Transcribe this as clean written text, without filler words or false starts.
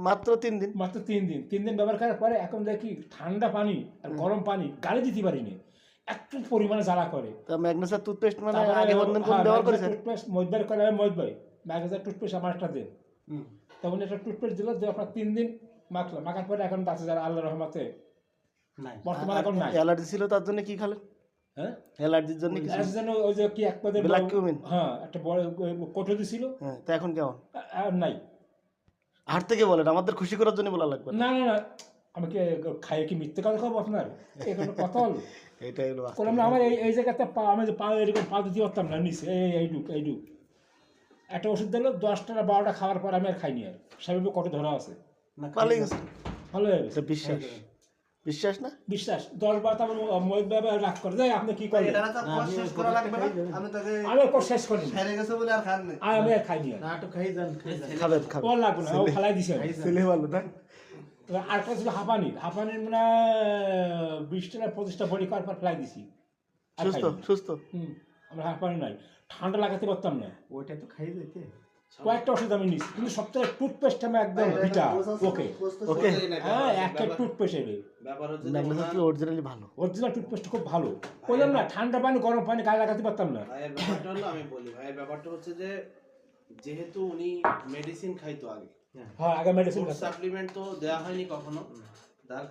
মাত্র 3 দিন। মাত্র 3 দিন ব্যবহার করার পরে এখন দেখি ঠান্ডা পানি আর গরম পানি গালে দিতে পারিনি, একটু পরিমাণে জ্বালা করে। তা ম্যাগনেসার টুথপেস্ট মানে আগে বন্ধন কোন ব্যবহার করেছেন? টুথপেস্ট মহিতবার করে মহিতবাই ম্যাগনেসার টুথপেস্ট আমার একটা দেন। তখন একটা টুথপেস্ট দিল, যে আপনার 3 দিন মাখলাম, মাখার পরে এখন বাচ্চা যারা আল্লাহর রহমতে বর্তমানে এখন নাই। অ্যালার্জি ছিল তার জন্য কি খেলেন? হ্যাঁ, অ্যালার্জির জন্য কি? এর জন্য ওই যে কি এক পদের ব্ল্যাক কিউমিন। হ্যাঁ, একটা বড় কোটো দিছিল। হ্যাঁ, তা এখন কেমন? আর নাই। হাট থেকে বলেন, আমাদের খুশি করার জন্য বলা লাগবে না। না না না, আমাকে খাইয়ে কি মিথ্যে কথা খাবো আপনার? এখানে কথা হলো এটাই হলো করলাম না। আমার এই জায়গাতে আমি যে পা এরকম পা দিতে পারতাম না নিচে, এইটুক একটা ওষুধ দিল, 10টা না 12টা খাওয়ার পর আমি আর খাইনি। আর স্বাভাবিক কটে ধরা আছে, ভালো গেছে। ভালো হয়ে গেছে। বিশ্বাস বিশ্বাস না বিশ্বাস 10 বার তো আমার মহিত ব্যবহার রাগ করে দেয়। আপনি কি করেন? আমি শেষ করি, আমি আর খাইনি। খাবেন খাবেন ওর লাগবে না, ও ফালাই দিছে। ছেলে ভালো না। আরেকটা ছিল হাঁপানির মানে 20টা না 25টা বড়ি করার পর ফেলাই দিছি। আর সুস্থ খাইনি। সুস্থ। আমার হাঁপানি নাই, ঠান্ডা লাগাতে পারতাম না। ওইটা তো খাই যেতে কয়েকটা ওষুধ আমি নিচ্ছি, কিন্তু সবথেকে টুথপেস্ট আমি একদম ভিটা ওকে ওকে হ্যাঁ, একটা টুথপেস্ট এর ব্যাপার হচ্ছে যে ম্যাগনেসার কি অরিজিনালি ভালো? অরিজিনাল টুথপেস্ট খুব ভালো। বললাম না, ঠান্ডা পানি গরম পানি গায়ে লাগাতে পারতাম না। ভাইয়ের ব্যাপারটা হলো, আমি বলি ভাইয়ের ব্যাপারটা হচ্ছে যে যেহেতু উনি মেডিসিন খাইতো আগে, হ্যাঁ, আগে মেডিসিন সাপ্লিমেন্ট তো দেওয়া হয়নি কখনো, তার